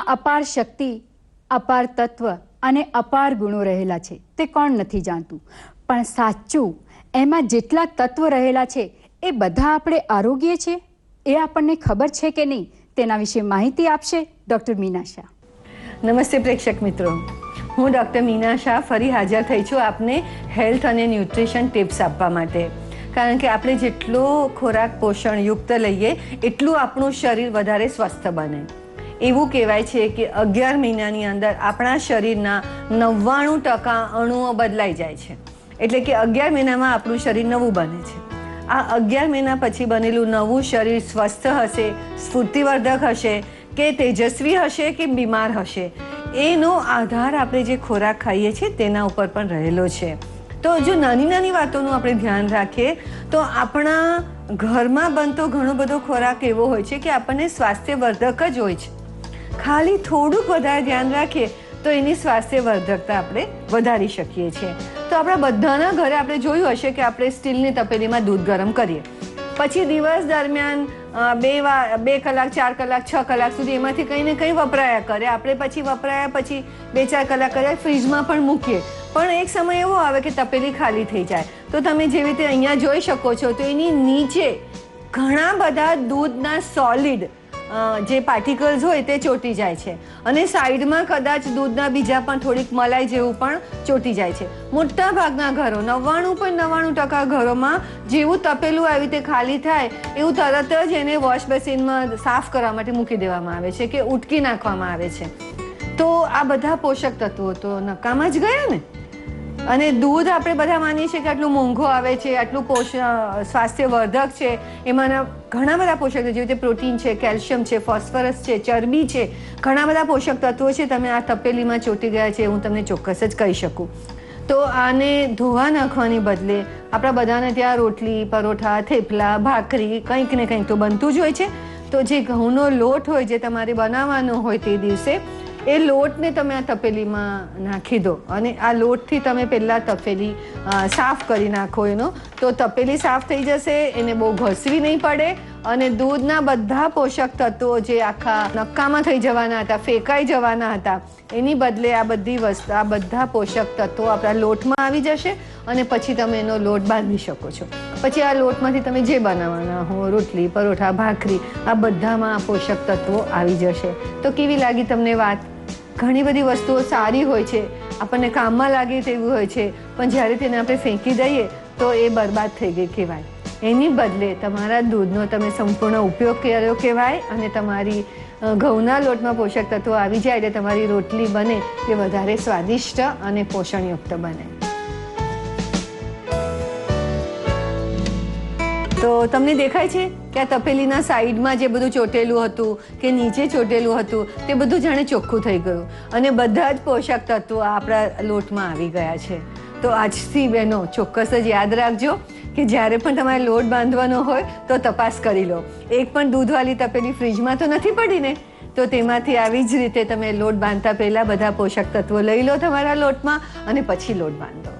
એમાં અપાર શક્તિ, અપાર તત્વ અને અપાર ગુણો રહેલા છે તે કોણ નથી જાણતું, પણ સાચું એમાં જેટલા તત્વ રહેલા છે એ બધા આપણે આરોગ્ય છે એ આપણને ખબર છે કે નહીં, તેના વિશે માહિતી આપશે ડૉક્ટર મીના શાહ. નમસ્તે પ્રેક્ષક મિત્રો, હું ડૉક્ટર મીના શાહ ફરી હાજર થઈ છું આપને હેલ્થ અને ન્યુટ્રિશન ટિપ્સ આપવા માટે. કારણ કે આપણે જેટલો ખોરાક પોષણયુક્ત લઈએ એટલું આપણું શરીર વધારે સ્વસ્થ બને. એવું કહેવાય છે કે 11 મહિનાની અંદર આપણા શરીરના 99% અણુઓ બદલાઈ જાય છે. એટલે કે 11 મહિનામાં આપણું શરીર નવું બને છે. આ 11 મહિના પછી બનેલું નવું શરીર સ્વસ્થ હશે, સ્ફૂર્તિવર્ધક હશે કે તેજસ્વી હશે કે બીમાર હશે, એનો આધાર આપણે જે ખોરાક ખાઈએ છીએ તેના ઉપર પણ રહેલો છે. તો જો નાની નાની વાતોનું આપણે ધ્યાન રાખીએ તો આપણા ઘરમાં બનતો ઘણો બધો ખોરાક એવો હોય છે કે આપણને સ્વાસ્થ્યવર્ધક જ હોય છે. ખાલી થોડુંક વધારે ધ્યાન રાખીએ તો એની સ્વાસ્થ્યવર્ધકતા આપણે વધારી શકીએ છીએ. તો આપણા બધાના ઘરે આપણે જોયું હશે કે આપણે સ્ટીલની તપેલીમાં દૂધ ગરમ કરીએ, પછી દિવસ દરમિયાન 2 કલાક 4 કલાક 6 કલાક સુધી એમાંથી કંઈ ને કંઈ વપરાયા કરે. આપણે પછી વપરાયા પછી 2-4 કલાક કર્યા ફ્રીજમાં પણ મૂકીએ, પણ એક સમય એવો આવે કે તપેલી ખાલી થઈ જાય. તો તમે જેવી રીતે અહીંયા જોઈ શકો છો તો એની નીચે ઘણા બધા દૂધના સોલિડ જે પાર્ટિકલ્સ હોય તે ચોંટી જાય છે, અને સાઈડમાં કદાચ દૂધના બીજા પણ થોડીક મલાઈ જેવું પણ ચોંટી જાય છે. મોટા ભાગના ઘરો 99.99% ઘરોમાં જેવું તપેલું આવી રીતે ખાલી થાય એવું તરત જ એને વોશ બેસિનમાં સાફ કરવા માટે મૂકી દેવામાં આવે છે કે ઉટકી નાખવામાં આવે છે. તો આ બધા પોષક તત્વો તો નકામા જ ગયા ને. અને દૂધ આપણે બધા માનીએ છીએ કે આટલું મોંઘું આવે છે, આટલું સ્વાસ્થ્યવર્ધક છે, એમાંના ઘણા બધા પોષક તત્વો જેવી રીતે પ્રોટીન છે, કેલ્શિયમ છે, ફોસ્ફરસ છે, ચરબી છે, ઘણા બધા પોષક તત્વો છે. તમે આ તપેલીમાં ચોંટી ગયા છે હું તમને ચોક્કસ જ કહી શકું. તો આને ધોવા નાખવાની બદલે આપણા બધાને ત્યાં રોટલી, પરોઠા, થેપલા, ભાખરી કંઈક ને કંઈક તો બનતું જ હોય છે. તો જે ઘઉંનો લોટ હોય જે તમારે બનાવવાનો હોય તે દિવસે એ લોટને તમે આ તપેલીમાં નાખી દો, અને આ લોટથી તમે પહેલાં તપેલી સાફ કરી નાખો એનો, તો તપેલી સાફ થઈ જશે, એને બહુ ઘસવી નહીં પડે, અને દૂધના બધા પોષક તત્વો જે આખા નકામા થઈ જવાના હતા, ફેંકાઈ જવાના હતા, એની બદલે આ બધા પોષક તત્વો આપણા લોટમાં આવી જશે, અને પછી તમે એનો લોટ બાંધી શકો છો. પછી આ લોટમાંથી તમે જે બનાવવાના હો, રોટલી, પરોઠા, ભાખરી, આ બધામાં પોષક તત્વો આવી જશે. તો કેવી લાગી તમને વાત? ઘણી બધી વસ્તુઓ સારી હોય છે, આપણને કામમાં લાગે તેવું હોય છે, પણ જ્યારે તેને આપણે ફેંકી દઈએ તો એ બરબાદ થઈ ગઈ કહેવાય. એની બદલે તમારા દૂધનો તમે સંપૂર્ણ ઉપયોગ કર્યો કહેવાય, અને તમારી ઘઉંના લોટમાં પોષક તત્વો આવી જાય એટલે તમારી રોટલી બને એ વધારે સ્વાદિષ્ટ અને પોષણયુક્ત બને. તો તમને દેખાય છે કે આ તપેલીના સાઈડમાં જે બધું ચોટેલું હતું કે નીચે ચોટેલું હતું તે બધું જાણે ચોખ્ખું થઈ ગયું, અને બધા જ પોષક તત્વો આપણા લોટમાં આવી ગયા છે. તો આજથી બહેનો ચોક્કસ જ યાદ રાખજો કે જ્યારે પણ તમારે લોટ બાંધવાનો હોય તો તપાસ કરી લો. એક પણ દૂધવાળી તપેલી ફ્રીજમાં તો નથી પડી ને? તો તેમાંથી આવી જ રીતે તમે લોટ બાંધતા પહેલાં બધા પોષક તત્વો લઈ લો તમારા લોટમાં, અને પછી લોટ બાંધો.